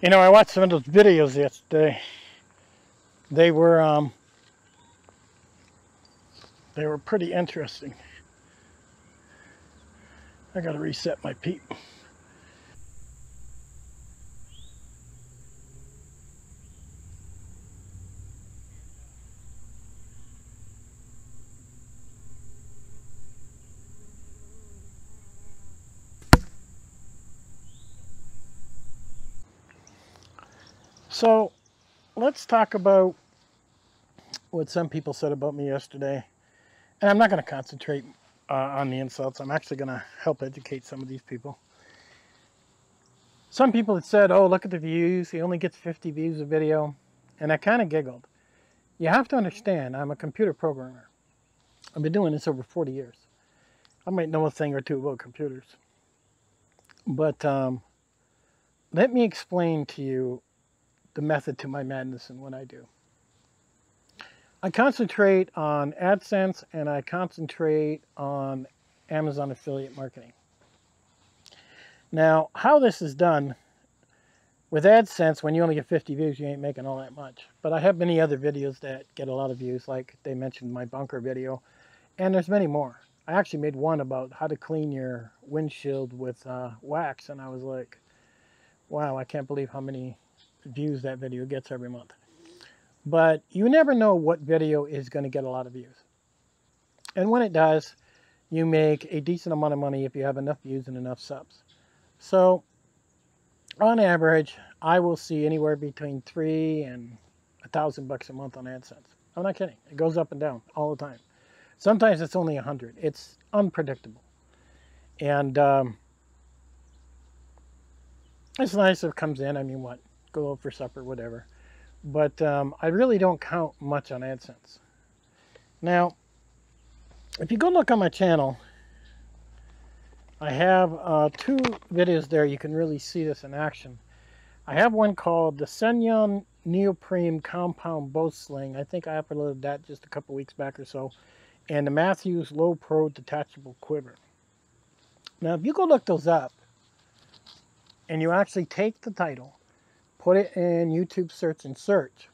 You know, I watched some of those videos yesterday. They were pretty interesting. I gotta reset my peep. So let's talk about what some people said about me yesterday. And I'm not going to concentrate on the insults. I'm actually going to help educate some of these people. Some people had said, oh, look at the views. He only gets 50 views a video. And I kind of giggled. You have to understand, I'm a computer programmer. I've been doing this over 40 years. I might know a thing or two about computers. But let me explain to you the method to my madness and what I do. I concentrate on AdSense and I concentrate on Amazon affiliate marketing. Now, how this is done, with AdSense, when you only get 50 views, you ain't making all that much. But I have many other videos that get a lot of views, like they mentioned my bunker video, and there's many more. I actually made one about how to clean your windshield with wax, and I was like, wow, I can't believe how many views that video gets every month. But you never know what video is going to get a lot of views. And when it does, you make a decent amount of money if you have enough views and enough subs. So, on average, I will see anywhere between $3,000 and $1,000 a month on AdSense. I'm not kidding. It goes up and down all the time. Sometimes it's only 100. It's unpredictable. And it's nice if it comes in. I mean, what? Go out for supper, whatever. But I really don't count much on AdSense. Now, if you go look on my channel, I have 2 videos there. You can really see this in action. I have one called the Senyon Neoprene Compound Bow Sling. I think I uploaded that just a couple weeks back or so. And the Matthews Low Pro Detachable Quiver. Now, if you go look those up, and you actually take the title, put it in YouTube search and search,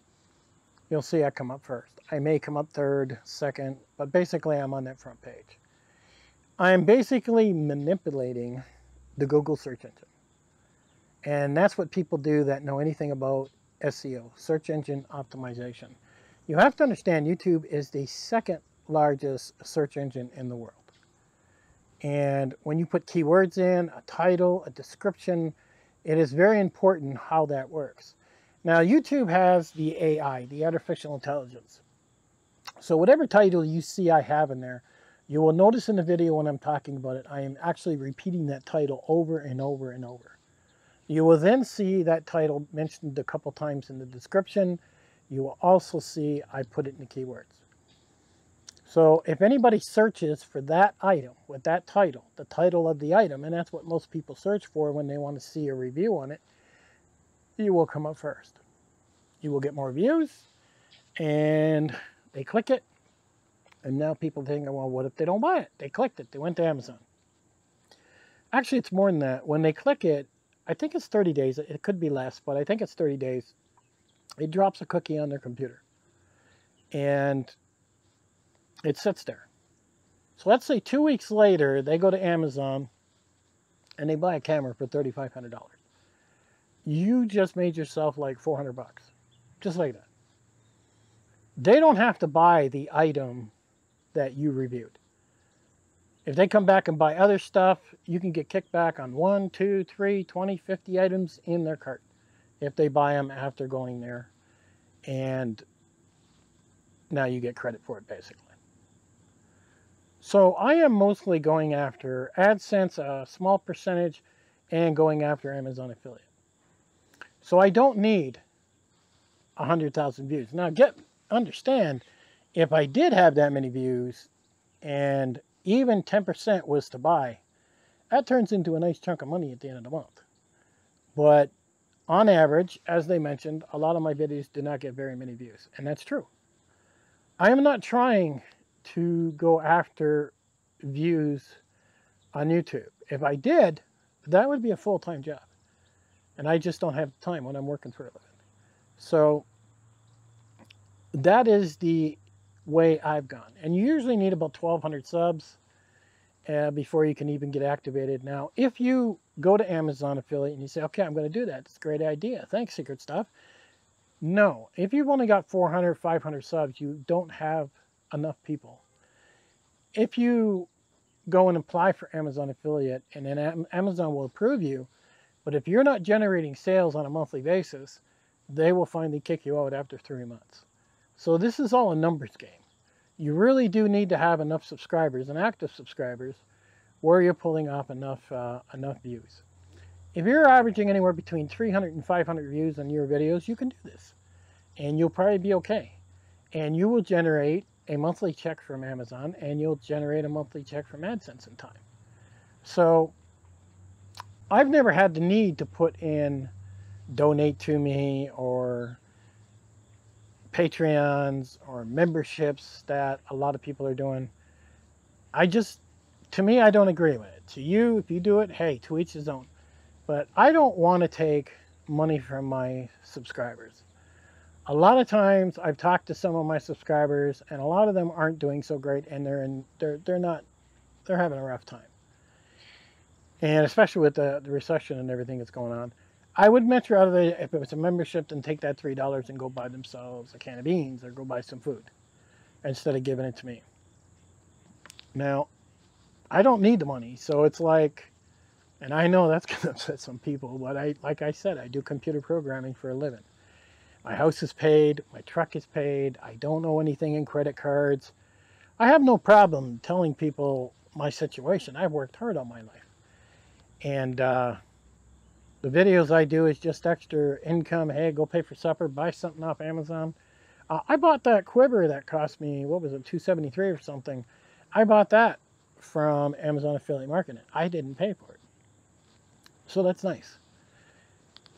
you'll see I come up first. I may come up third, second, but basically I'm on that front page. I am basically manipulating the Google search engine. And that's what people do that know anything about SEO, search engine optimization. You have to understand YouTube is the second largest search engine in the world. And when you put keywords in, a title, a description, it is very important how that works. Now, YouTube has the AI, the artificial intelligence. So whatever title you see I have in there, you will notice in the video when I'm talking about it, I am actually repeating that title over and over and over. You will then see that title mentioned a couple times in the description. You will also see I put it in the keywords. So if anybody searches for that item with that title, the title of the item, and that's what most people search for when they want to see a review on it, you will come up first. You will get more views, and they click it, and now people think, well, what if they don't buy it? They clicked it. They went to Amazon. Actually, it's more than that. When they click it, I think it's 30 days. It could be less, but I think it's 30 days. It drops a cookie on their computer, and it sits there. So let's say 2 weeks later, they go to Amazon and they buy a camera for $3,500. You just made yourself like $400, just like that. They don't have to buy the item that you reviewed. If they come back and buy other stuff, you can get kickback on 1, 2, 3, 20, 50 items in their cart if they buy them after going there. And now you get credit for it, basically. So I am mostly going after AdSense, a small percentage, and going after Amazon affiliate. So I don't need 100,000 views. Now understand, if I did have that many views and even 10% was to buy, that turns into a nice chunk of money at the end of the month. But on average, as they mentioned, a lot of my videos do not get very many views, and that's true. I am not trying to go after views on YouTube. If I did, that would be a full-time job. And I just don't have the time when I'm working for a living. So that is the way I've gone. And you usually need about 1,200 subs before you can even get activated. Now, if you go to Amazon affiliate and you say, okay, I'm going to do that. It's a great idea. Thanks, Secret Stuff. No, if you've only got 400, 500 subs, you don't have enough people. If you go and apply for Amazon affiliate, and then Amazon will approve you, but if you're not generating sales on a monthly basis, they will finally kick you out after 3 months. So this is all a numbers game. You really do need to have enough subscribers and active subscribers where you're pulling off enough views. If you're averaging anywhere between 300 and 500 views on your videos, you can do this. And you'll probably be okay. And you will generate a monthly check from Amazon, and you'll generate a monthly check from AdSense in time. So I've never had the need to put in donate to me or Patreons or memberships that a lot of people are doing. To me, I don't agree with it. To you, if you do it, hey, to each his own. But I don't want to take money from my subscribers. A lot of times I've talked to some of my subscribers, and a lot of them aren't doing so great, and they're having a rough time. And especially with the recession and everything that's going on, I would much rather, if it was a membership, then take that $3 and go buy themselves a can of beans or go buy some food instead of giving it to me. Now, I don't need the money, so it's like, and I know that's going to upset some people, but like I said, I do computer programming for a living. My house is paid, my truck is paid, I don't know anything in credit cards. I have no problem telling people my situation. I've worked hard all my life. And the videos I do is just extra income. Hey, go pay for supper, buy something off Amazon. I bought that quiver that cost me, what was it, $273 or something. I bought that from Amazon affiliate marketing. I didn't pay for it. So that's nice.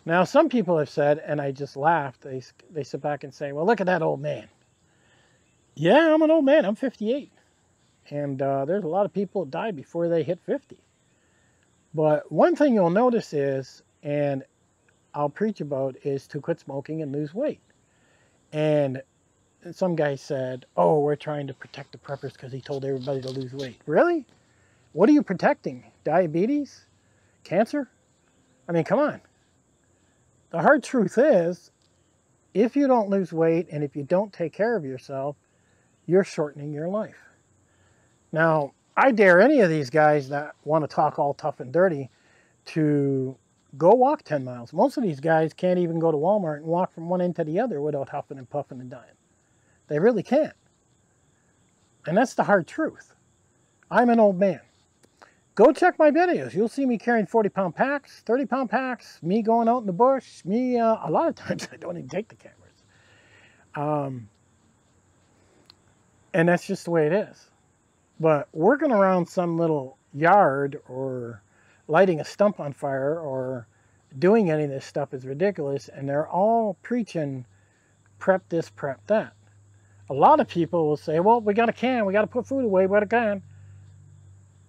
Now, some people have said, and I just laughed, they sit back and say, well, look at that old man. Yeah, I'm an old man. I'm 58. And there's a lot of people that die before they hit 50. But one thing you'll notice is, and I'll preach about, is to quit smoking and lose weight. And some guy said, oh, we're trying to protect the preppers because he told everybody to lose weight. Really? What are you protecting? Diabetes? Cancer? I mean, come on. The hard truth is, if you don't lose weight and if you don't take care of yourself, you're shortening your life. Now, I dare any of these guys that want to talk all tough and dirty to go walk 10 miles. Most of these guys can't even go to Walmart and walk from one end to the other without huffing and puffing and dying. They really can't. And that's the hard truth. I'm an old man. Go check my videos. You'll see me carrying 40-pound packs, 30-pound packs, me going out in the bush, me, a lot of times I don't even take the cameras. And that's just the way it is. But working around some little yard or lighting a stump on fire or doing any of this stuff is ridiculous, and they're all preaching prep this, prep that. A lot of people will say, well, we got a can, we got to put food away, we got a can.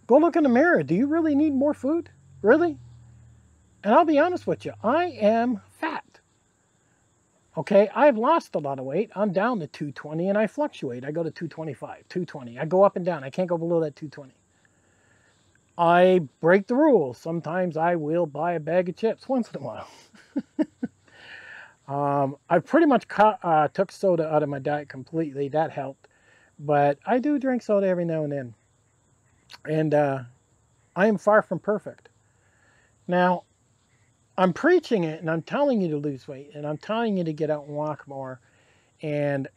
Go look in the mirror. Do you really need more food? Really? And I'll be honest with you, I am fat. Okay, I've lost a lot of weight. I'm down to 220 and I fluctuate. I go to 225, 220. I go up and down. I can't go below that 220. I break the rules. Sometimes I will buy a bag of chips once in a while. I pretty much took soda out of my diet completely. That helped. But I do drink soda every now and then. And I am far from perfect. Now, I'm preaching it and I'm telling you to lose weight and I'm telling you to get out and walk more. And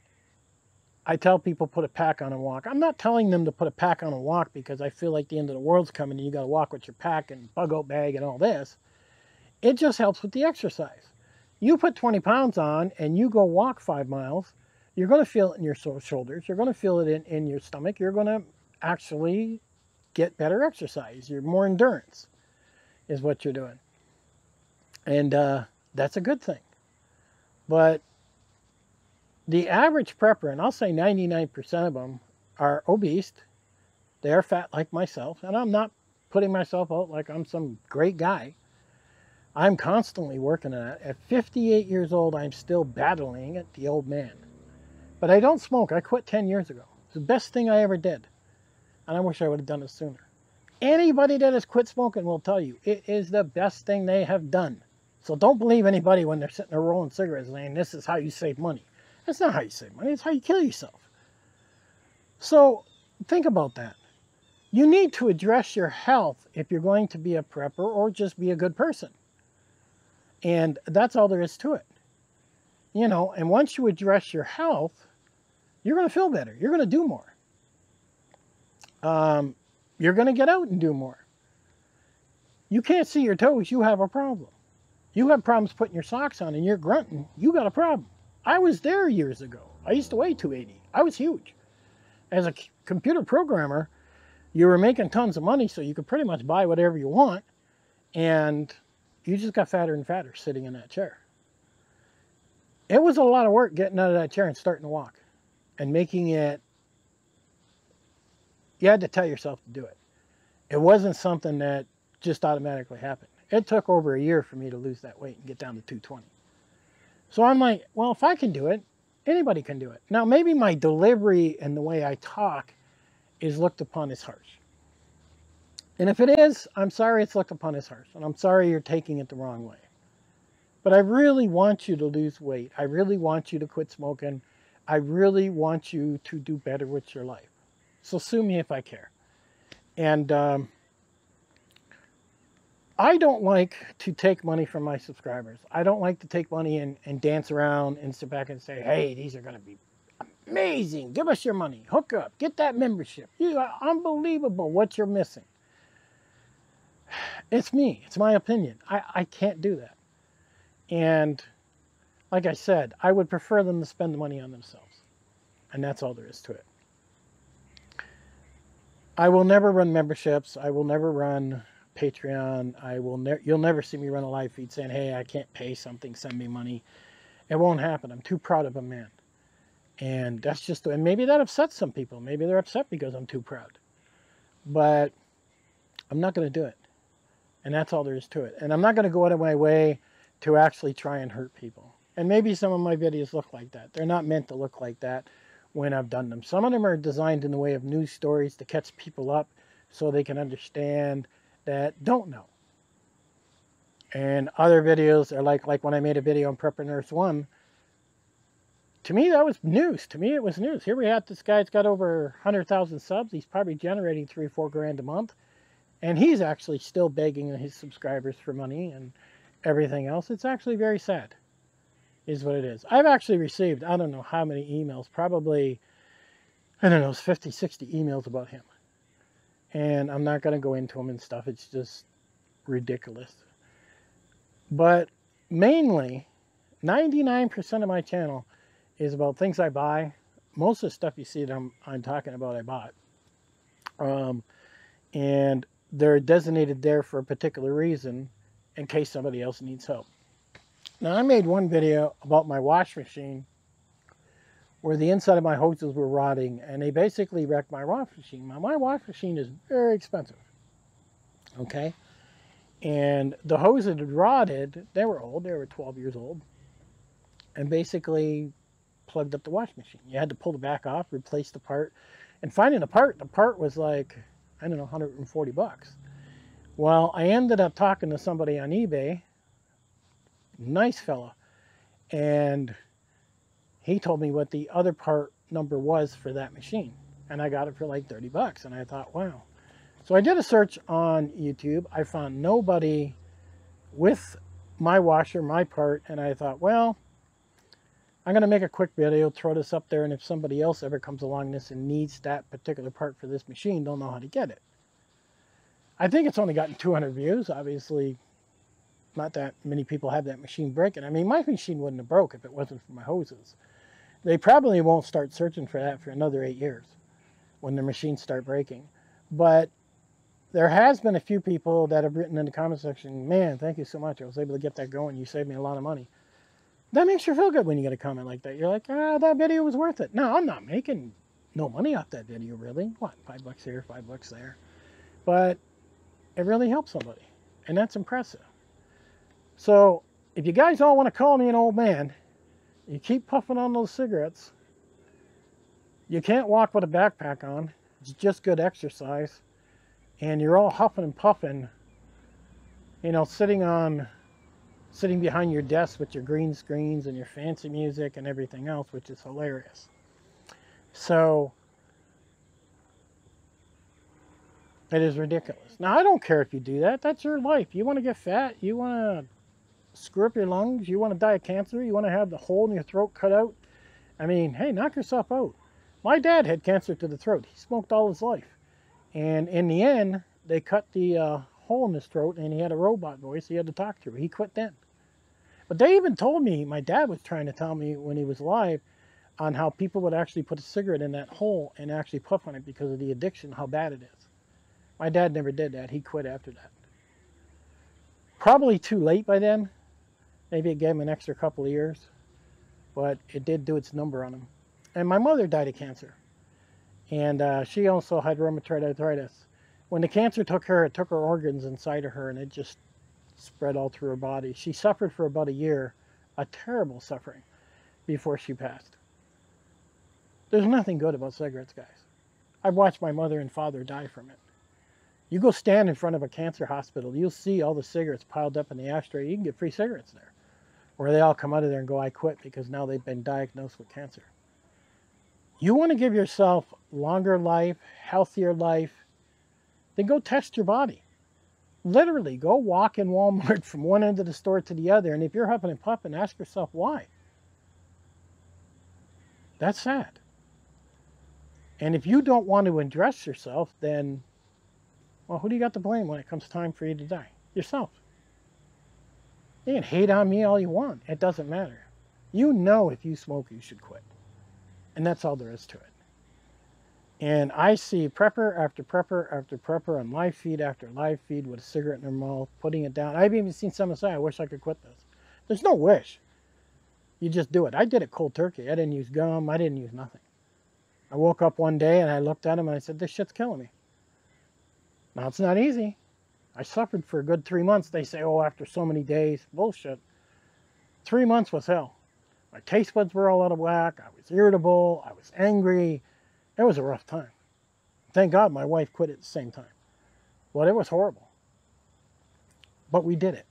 I tell people put a pack on and walk. I'm not telling them to put a pack on and walk because I feel like the end of the world's coming and you got to walk with your pack and bug out bag and all this. It just helps with the exercise. You put 20 pounds on and you go walk 5 miles, you're going to feel it in your shoulders. You're going to feel it in your stomach. You're going to actually get better exercise. You're more endurance is what you're doing. And that's a good thing. But the average prepper, and I'll say 99% of them, are obese. They are fat like myself. And I'm not putting myself out like I'm some great guy. I'm constantly working on it. At 58 years old, I'm still battling it, the old man. But I don't smoke. I quit 10 years ago. It's the best thing I ever did. And I wish I would have done it sooner. Anybody that has quit smoking will tell you it is the best thing they have done. So don't believe anybody when they're sitting there rolling cigarettes saying this is how you save money. That's not how you save money. It's how you kill yourself. So think about that. You need to address your health if you're going to be a prepper or just be a good person. And that's all there is to it. You know, and once you address your health, you're going to feel better. You're going to do more. You're going to get out and do more. You can't see your toes, you have a problem. You have problems putting your socks on and you're grunting, you got a problem. I was there years ago. I used to weigh 280. I was huge. As a computer programmer, you were making tons of money, so you could pretty much buy whatever you want, and you just got fatter and fatter sitting in that chair. It was a lot of work getting out of that chair and starting to walk and making it. You had to tell yourself to do it. It wasn't something that just automatically happened. It took over a year for me to lose that weight and get down to 220. So I'm like, well, if I can do it, anybody can do it. Now, maybe my delivery and the way I talk is looked upon as harsh. And if it is, I'm sorry it's looked upon as harsh. And I'm sorry you're taking it the wrong way. But I really want you to lose weight. I really want you to quit smoking. I really want you to do better with your life. So sue me if I care. And I don't like to take money from my subscribers. I don't like to take money and dance around and sit back and say, hey, these are going to be amazing. Give us your money. Hook up. Get that membership. You are unbelievable what you're missing. It's me. It's my opinion. I can't do that. And like I said, I would prefer them to spend the money on themselves. And that's all there is to it. I will never run memberships. I will never run Patreon. You'll never see me run a live feed saying, hey, I can't pay something, send me money. It won't happen. I'm too proud of a man. And that's just, and maybe that upsets some people. Maybe they're upset because I'm too proud. But I'm not going to do it. And that's all there is to it. And I'm not going to go out of my way to actually try and hurt people. And maybe some of my videos look like that. They're not meant to look like that when I've done them. Some of them are designed in the way of news stories to catch people up so they can understand that don't know. And other videos are like when I made a video on Prepper Nurse 1. To me, that was news. To me, it was news. Here we have this guy's got over 100,000 subs. He's probably generating $3 or $4 grand a month. And he's actually still begging his subscribers for money and everything else. It's actually very sad, is what it is. I've actually received, I don't know how many emails, probably, I don't know, 50, 60 emails about him. And I'm not going to go into them and stuff. It's just ridiculous. But mainly, 99% of my channel is about things I buy. Most of the stuff you see that I'm talking about, I bought. And they're designated there for a particular reason in case somebody else needs help. Now, I made one video about my wash machine where the inside of my hoses were rotting, and they basically wrecked my wash machine. Now, my wash machine is very expensive, okay? And the hoses had rotted. They were old. They were 12 years old, and basically plugged up the wash machine. You had to pull the back off, replace the part, and finding the part was like, I don't know, 140 bucks. Well, I ended up talking to somebody on eBay, nice fella, and he told me what the other part number was for that machine. And I got it for like 30 bucks. And I thought, wow. So I did a search on YouTube. I found nobody with my washer, my part. And I thought, well, I'm going to make a quick video, throw this up there. And if somebody else ever comes along this and needs that particular part for this machine, they'll know how to get it. I think it's only gotten 200 views. Obviously, not that many people have that machine breaking. I mean, my machine wouldn't have broke if it wasn't for my hoses. They probably won't start searching for that for another 8 years when their machines start breaking. But there has been a few people that have written in the comment section, man, thank you so much. I was able to get that going. You saved me a lot of money. That makes you feel good when you get a comment like that. You're like, ah, that video was worth it. No, I'm not making no money off that video, really. What, $5 here, $5 there. But it really helped somebody. And that's impressive. So if you guys all want to call me an old man, you keep puffing on those cigarettes. You can't walk with a backpack on. It's just good exercise. And you're all huffing and puffing, you know, sitting behind your desk with your green screens and your fancy music and everything else, which is hilarious. So it is ridiculous. Now, I don't care if you do that. That's your life. You want to get fat? You want to screw up your lungs? You want to die of cancer? You want to have the hole in your throat cut out? I mean, hey, knock yourself out. My dad had cancer to the throat. He smoked all his life. And in the end, they cut the hole in his throat, and he had a robot voice he had to talk to. He quit then. But they even told me, my dad was trying to tell me when he was alive, on how people would actually put a cigarette in that hole and actually puff on it because of the addiction, how bad it is. My dad never did that. He quit after that. Probably too late by then. Maybe it gave him an extra couple of years. But it did do its number on him. And my mother died of cancer. And she also had rheumatoid arthritis. When the cancer took her, it took her organs inside of her, and it just spread all through her body. She suffered for about a year, a terrible suffering, before she passed. There's nothing good about cigarettes, guys. I've watched my mother and father die from it. You go stand in front of a cancer hospital, you'll see all the cigarettes piled up in the ashtray. You can get free cigarettes there. Or they all come out of there and go, I quit, because now they've been diagnosed with cancer. You want to give yourself longer life, healthier life, then go test your body. Literally, go walk in Walmart from one end of the store to the other, and if you're huffing and puffing, ask yourself why. That's sad. And if you don't want to address yourself, then, well, who do you got to blame when it comes time for you to die? Yourself. You can hate on me all you want. It doesn't matter. You know if you smoke, you should quit. And that's all there is to it. And I see prepper after prepper after prepper on live feed after live feed with a cigarette in their mouth, putting it down. I've even seen someone say, I wish I could quit this. There's no wish. You just do it. I did it cold turkey. I didn't use gum. I didn't use nothing. I woke up one day and I looked at him and I said, this shit's killing me. Now, it's not easy. I suffered for a good 3 months. They say, oh, after so many days. Bullshit. 3 months was hell. My taste buds were all out of whack. I was irritable. I was angry. It was a rough time. Thank God my wife quit at the same time. Well, it was horrible. But we did it.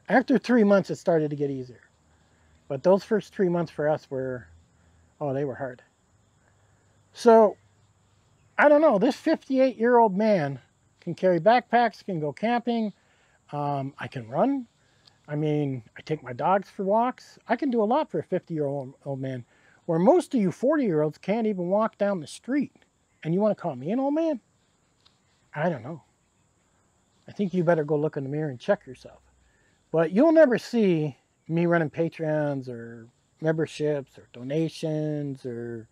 After 3 months, it started to get easier. But those first 3 months for us were, oh, they were hard. So, I don't know. This 58-year-old man can carry backpacks, can go camping. I can run. I mean, I take my dogs for walks. I can do a lot for a 50-year-old man. Where most of you 40-year-olds can't even walk down the street. And you want to call me an old man? I don't know. I think you better go look in the mirror and check yourself. But you'll never see me running Patreons or memberships or donations or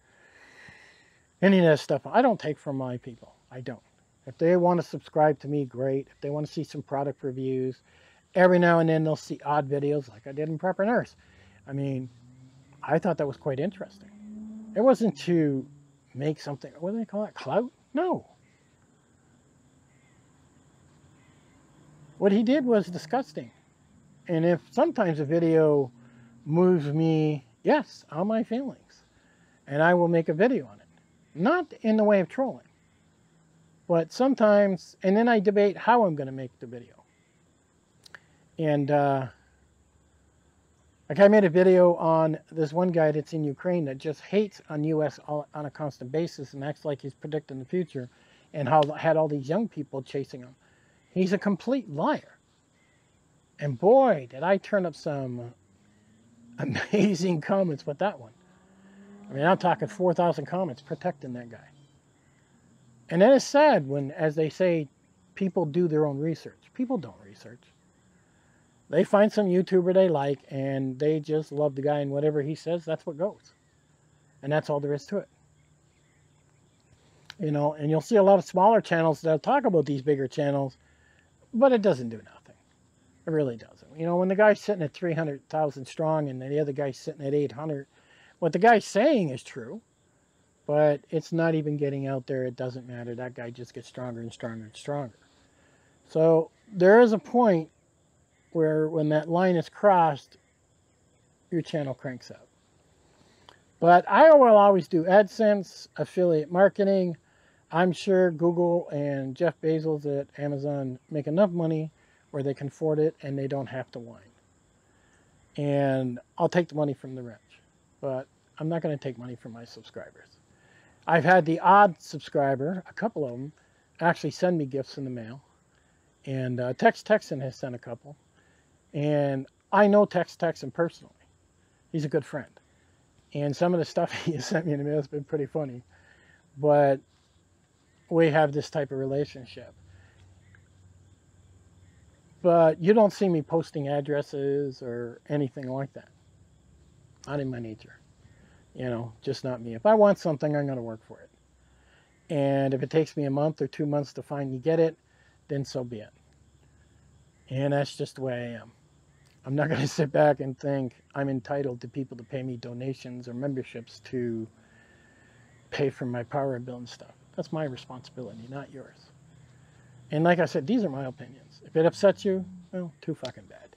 any of that stuff. I don't take from my people. I don't. If they want to subscribe to me, great. If they want to see some product reviews, every now and then they'll see odd videos like I did in Prepper Nurse. I mean, I thought that was quite interesting. It wasn't to make something, what do they call it, clout? No. What he did was disgusting. And if sometimes a video moves me, yes, on my feelings, and I will make a video on it. Not in the way of trolling, but sometimes, and then I debate how I'm going to make the video. And like I made a video on this one guy that's in Ukraine that just hates on U.S. on a constant basis and acts like he's predicting the future, and how had all these young people chasing him. He's a complete liar. And boy, did I turn up some amazing comments with that one. I mean, I'm talking 4,000 comments protecting that guy. And that is sad when, as they say, people do their own research. People don't research. They find some YouTuber they like, and they just love the guy, and whatever he says, that's what goes. And that's all there is to it. You know, and you'll see a lot of smaller channels that'll talk about these bigger channels, but it doesn't do nothing. It really doesn't. You know, when the guy's sitting at 300,000 strong and the other guy's sitting at 800, what the guy's saying is true, but it's not even getting out there. It doesn't matter. That guy just gets stronger and stronger and stronger. So there is a point where when that line is crossed, your channel cranks up. But I will always do AdSense, affiliate marketing. I'm sure Google and Jeff Bezos at Amazon make enough money where they can afford it and they don't have to whine. And I'll take the money from the rich, but I'm not going to take money from my subscribers. I've had the odd subscriber, a couple of them, actually send me gifts in the mail. And Tex Texan has sent a couple. And I know Tex Texan personally. He's a good friend. And some of the stuff he has sent me in the mail has been pretty funny. But we have this type of relationship. But you don't see me posting addresses or anything like that. Not in my nature. You know, just not me. If I want something, I'm going to work for it. And if it takes me a month or 2 months to finally get it, then so be it. And that's just the way I am. I'm not going to sit back and think I'm entitled to people to pay me donations or memberships to pay for my power bill and stuff. That's my responsibility, not yours. And like I said, these are my opinions. If it upsets you, well, too fucking bad.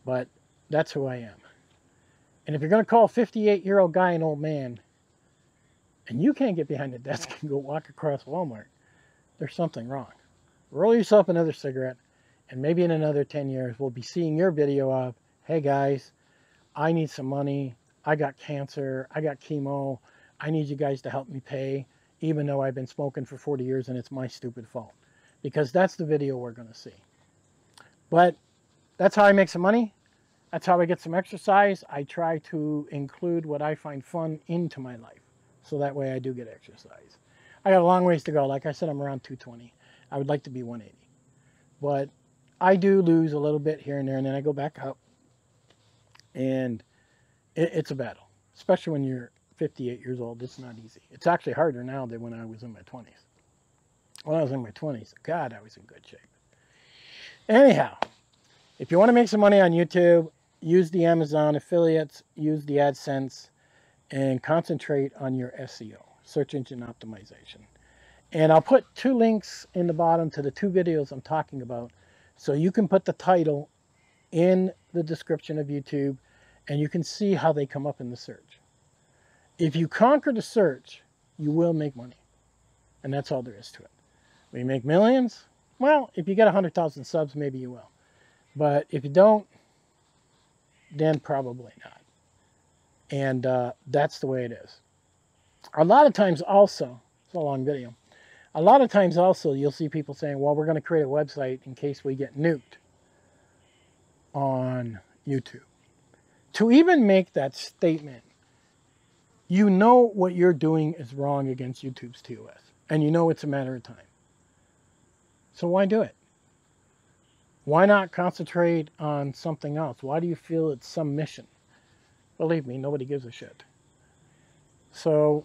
But that's who I am. And if you're going to call a 58-year-old guy an old man, and you can't get behind the desk and go walk across Walmart, there's something wrong. Roll yourself another cigarette, and maybe in another 10 years, we'll be seeing your video of, hey guys, I need some money. I got cancer. I got chemo. I need you guys to help me pay, even though I've been smoking for 40 years and it's my stupid fault. Because that's the video we're going to see. But that's how I make some money. That's how I get some exercise. I try to include what I find fun into my life. So that way I do get exercise. I got a long ways to go. Like I said, I'm around 220. I would like to be 180. But I do lose a little bit here and there, and then I go back up. And it's a battle. Especially when you're 58 years old. It's not easy. It's actually harder now than when I was in my 20s. When I was in my 20s, God, I was in good shape. Anyhow, if you want to make some money on YouTube, use the Amazon affiliates, use the AdSense, and concentrate on your SEO, search engine optimization. And I'll put 2 links in the bottom to the 2 videos I'm talking about, so you can put the title in the description of YouTube, and you can see how they come up in the search. If you conquer the search, you will make money. And that's all there is to it. Will you make millions? Well, if you get 100,000 subs, maybe you will. But if you don't, then probably not. And that's the way it is. A lot of times also, it's a long video, a lot of times also you'll see people saying, well, we're going to create a website in case we get nuked on YouTube. To even make that statement, you know what you're doing is wrong against YouTube's TOS. And you know it's a matter of time. So why do it? Why not concentrate on something else? Why do you feel it's some mission? Believe me, nobody gives a shit. So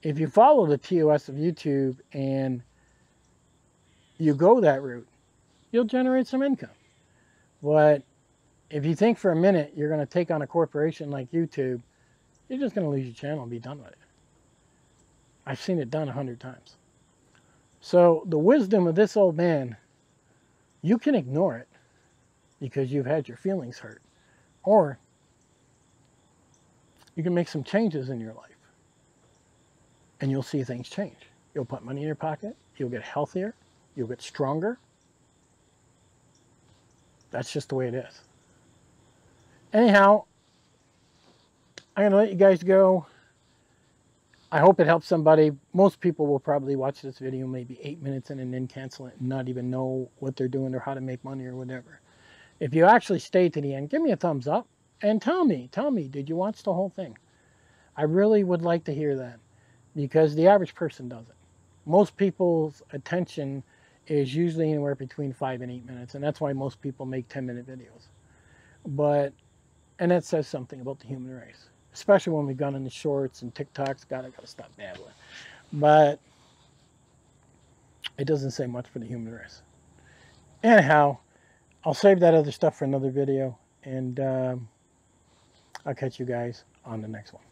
if you follow the TOS of YouTube and you go that route, you'll generate some income. But if you think for a minute you're going to take on a corporation like YouTube, you're just going to lose your channel and be done with it. I've seen it done 100 times. So the wisdom of this old man, you can ignore it because you've had your feelings hurt. Or you can make some changes in your life and you'll see things change. You'll put money in your pocket. You'll get healthier. You'll get stronger. That's just the way it is. Anyhow, I'm going to let you guys go. I hope it helps somebody. Most people will probably watch this video maybe 8 minutes in and then cancel it and not even know what they're doing or how to make money or whatever. If you actually stay to the end, give me a thumbs up and tell me, did you watch the whole thing? I really would like to hear that because the average person doesn't. Most people's attention is usually anywhere between 5 and 8 minutes, and that's why most people make 10-minute videos. And that says something about the human race. Especially when we've gone into shorts and TikToks. God, I gotta stop babbling. But it doesn't say much for the human race. Anyhow, I'll save that other stuff for another video. And I'll catch you guys on the next one.